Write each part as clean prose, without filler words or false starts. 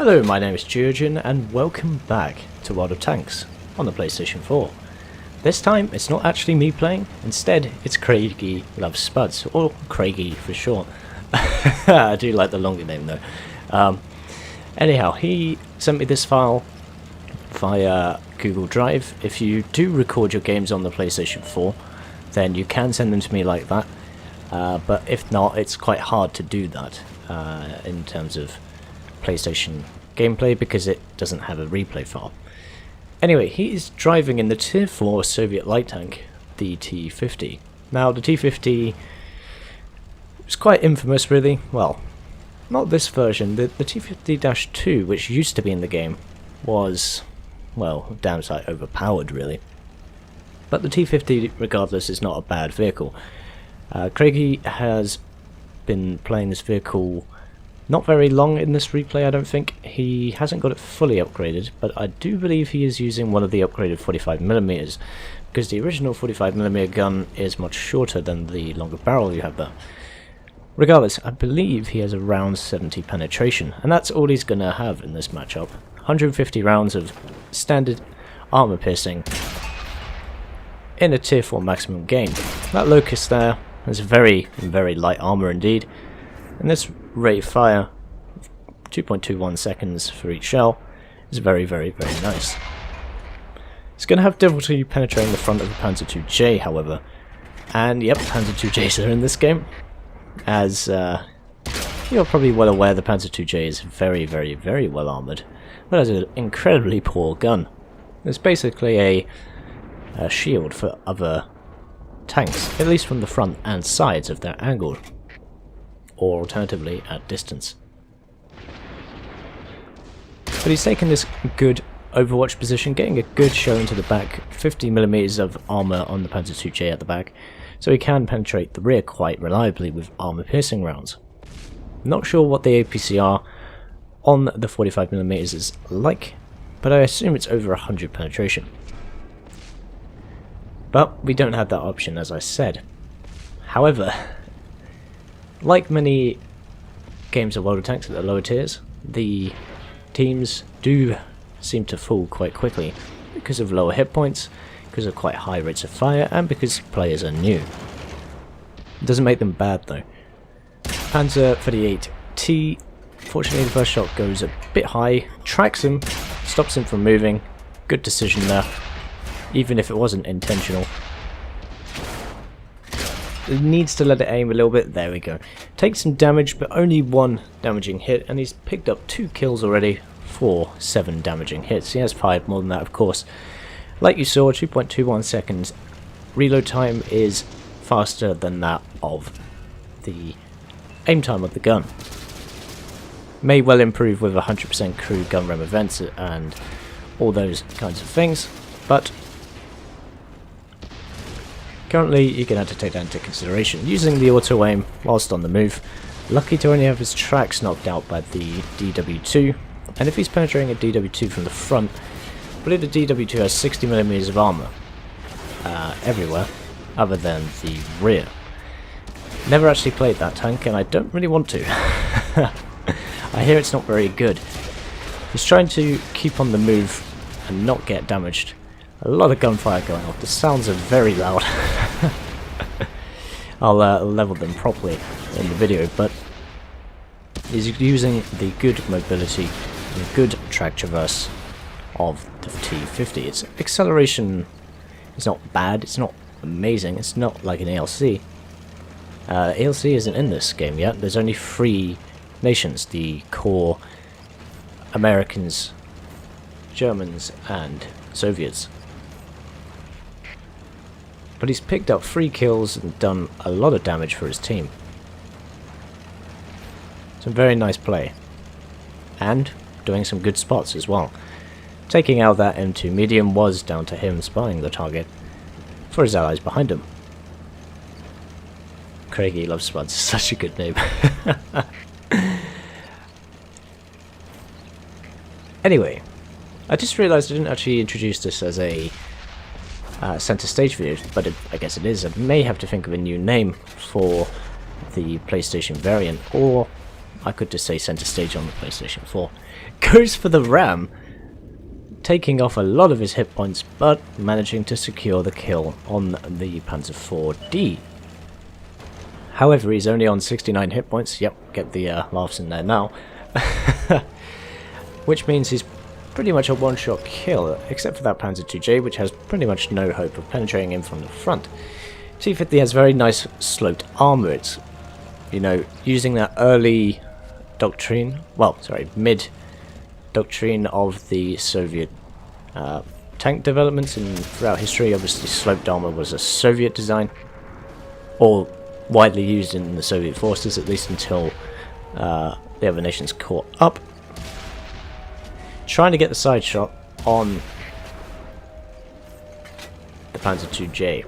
Hello, my name is Geogen and welcome back to World of Tanks on the PlayStation 4. This time it's not actually me playing, instead it's Craigyluvspudz, or Craigy for short. I do like the longer name though. Anyhow, he sent me this file via Google Drive. If you do record your games on the PlayStation 4, then you can send them to me like that. But if not, it's quite hard to do that in terms of PlayStation gameplay because it doesn't have a replay file. Anyway, he is driving in the Tier 4 Soviet light tank, the T-50. Now, the T-50 is quite infamous, really. Well, not this version. The T-50-2, which used to be in the game, was, well, downside overpowered, really. But the T-50, regardless, is not a bad vehicle. Craigie has been playing this vehicle not very long in this replay, I don't think. He hasn't got it fully upgraded, but I do believe he is using one of the upgraded 45mm, because the original 45mm gun is much shorter than the longer barrel you have there. Regardless, I believe he has around 70 penetration, and that's all he's going to have in this matchup. 150 rounds of standard armor piercing in a Tier 4 maximum game. That Locust there is very, very light armor indeed, and this rate of fire, 2.21 seconds for each shell, is very, very, very nice. It's going to have difficulty penetrating the front of the Panzer IIJ, however, and yep, Panzer IIJs are in this game, as you're probably well aware the Panzer IIJ is very, very, very well armoured, but has an incredibly poor gun. It's basically a shield for other tanks, at least from the front and sides if they're angled, or alternatively at distance. But he's taken this good Overwatch position, getting a good show into the back, 50mm of armour on the Panzer IIJ at the back, so he can penetrate the rear quite reliably with armour piercing rounds. Not sure what the APCR on the 45mm is like, but I assume it's over 100 penetration. But we don't have that option, as I said. However, like many games of World of Tanks at the lower tiers, the teams do seem to fall quite quickly because of lower hit points, because of quite high rates of fire, and because players are new. It doesn't make them bad though. Panzer 38T, fortunately the first shot goes a bit high, tracks him, stops him from moving. Good decision there, even if it wasn't intentional. He needs to let it aim a little bit. There we go. Takes some damage, but only one damaging hit, and he's picked up 2 kills already for 7 damaging hits. He has fired more than that, of course. Like you saw, 2.21 seconds. Reload time is faster than that of the aim time of the gun. May well improve with 100% crew gun rem events and all those kinds of things, but currently, you're going to have to take that into consideration. Using the auto-aim whilst on the move, lucky to only have his tracks knocked out by the DW2, and if he's penetrating a DW2 from the front, I believe the DW2 has 60mm of armour everywhere, other than the rear. Never actually played that tank, and I don't really want to. I hear it's not very good. He's trying to keep on the move and not get damaged. A lot of gunfire going off. The sounds are very loud. I'll level them properly in the video, but he's using the good mobility and good track traverse of the T-50. Its acceleration is not bad, it's not amazing, it's not like an ALC. ALC isn't in this game yet. There's only 3 nations, the core Americans, Germans and Soviets. But he's picked up 3 kills and done a lot of damage for his team. Some very nice play. And doing some good spots as well. Taking out that M2 medium was down to him spying the target for his allies behind him. Craigyluvspudz is such a good name. Anyway, I just realised I didn't actually introduce this as a center stage video, but I guess it is. I may have to think of a new name for the PlayStation variant, or I could just say center stage on the PlayStation 4, goes for the ram, taking off a lot of his hit points, but managing to secure the kill on the Panzer IV-D. However, he's only on 69 hit points. Yep, get the laughs in there now. Which means he's pretty much a one-shot kill, except for that Panzer II-J, which has pretty much no hope of penetrating him from the front. T-50 has very nice sloped armor. It's, you know, using that early doctrine, well, sorry, mid doctrine of the Soviet tank developments and throughout history. Obviously, sloped armor was a Soviet design, or widely used in the Soviet forces, at least until the other nations caught up. Trying to get the side shot on the Panzer II-J.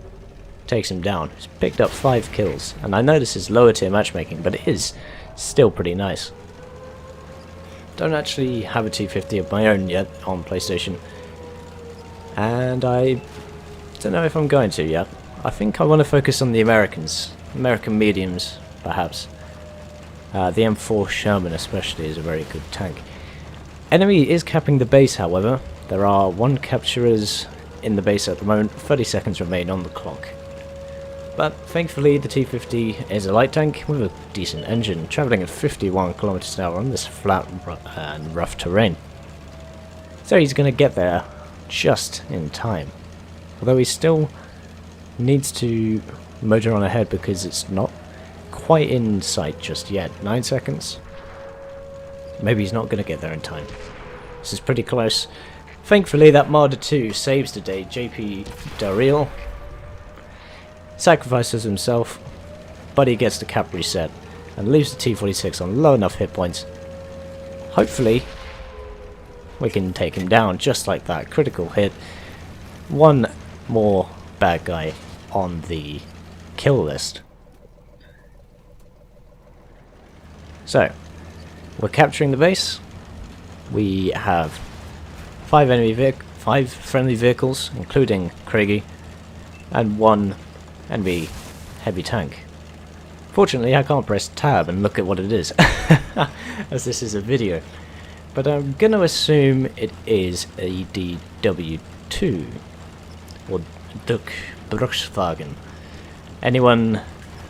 Takes him down. He's picked up 5 kills, and I know this is lower tier matchmaking, but it is still pretty nice. Don't actually have a T-50 of my own yet on PlayStation, and I don't know if I'm going to yet. I think I want to focus on the Americans, American mediums perhaps. The M4 Sherman especially is a very good tank. Enemy is capping the base, however. There are 1 capturers in the base at the moment, 30 seconds remain on the clock. But thankfully the T-50 is a light tank with a decent engine, travelling at 51 km an hour on this flat and rough terrain. So he's going to get there just in time. Although he still needs to motor on ahead because it's not quite in sight just yet. 9 seconds? Maybe he's not going to get there in time. This is pretty close. Thankfully that Marder 2 saves the day. JP Daryl sacrifices himself, but he gets the cap reset and leaves the T-46 on low enough hit points. Hopefully we can take him down just like that. Critical hit. 1 more bad guy on the kill list. So we're capturing the base. We have 5 friendly vehicles, including Craigie, and 1 enemy heavy tank. Fortunately, I can't press tab and look at what it is, as this is a video. But I'm going to assume it is a DW2, or Druckswagen. Anyone,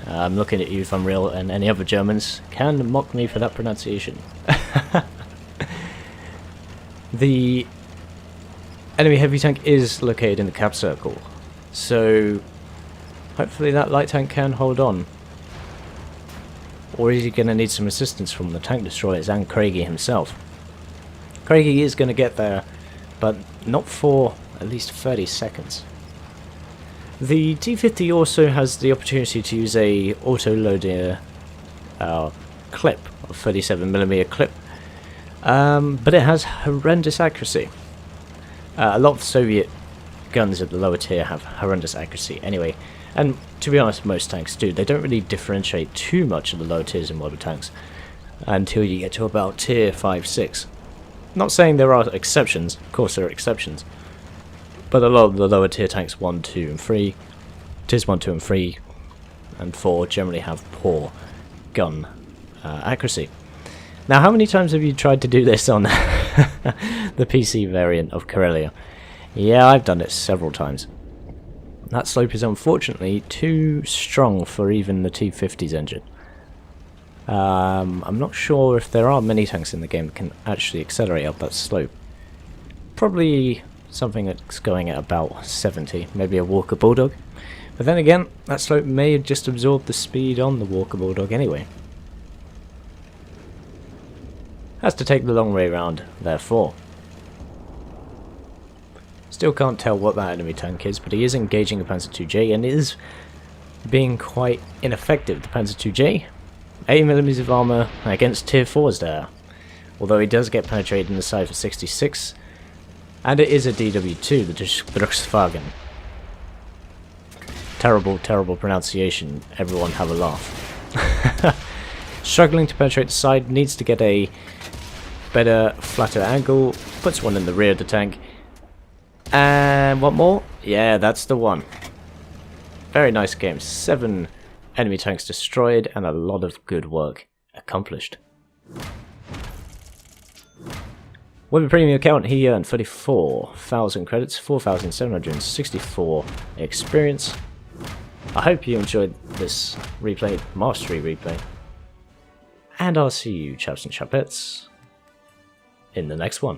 I'm looking at you if I'm real, and any other Germans can mock me for that pronunciation. The enemy heavy tank is located in the cap circle, so hopefully that light tank can hold on. Or is he going to need some assistance from the tank destroyers and Craigie himself? Craigie is going to get there, but not for at least 30 seconds. The T-50 also has the opportunity to use a auto-loader clip, a 37mm clip, but it has horrendous accuracy. A lot of Soviet guns at the lower tier have horrendous accuracy anyway, and to be honest, most tanks do. They don't really differentiate too much at the lower tiers in modern tanks until you get to about tier 5-6. Not saying there are exceptions, of course there are exceptions, but a lot of the lower tier tanks 1, 2 and 3, tiers 1, 2 and 3 and 4 generally have poor gun accuracy. Now, how many times have you tried to do this on the PC variant of Karelia? Yeah, I've done it several times. That slope is unfortunately too strong for even the T-50's engine. I'm not sure if there are many tanks in the game that can actually accelerate up that slope. Probably something that's going at about 70, maybe a Walker Bulldog. But then again, that slope may have just absorbed the speed on the Walker Bulldog anyway. Has to take the long way round, therefore. Still can't tell what that enemy tank is, but he is engaging the Panzer II-J and is being quite ineffective. The Panzer II-J, 80mm of armor against tier 4s there. Although he does get penetrated in the side for 66. And it is a DW2, the Druckswagen. Terrible, terrible pronunciation. Everyone have a laugh. Struggling to penetrate the side, needs to get a better, flatter angle. Puts one in the rear of the tank. And what more? Yeah, that's the one. Very nice game. 7 enemy tanks destroyed and a lot of good work accomplished. With a premium account, he earned 34,000 credits, 4,764 experience. I hope you enjoyed this replay, mastery replay. And I'll see you chaps and chapettes in the next one.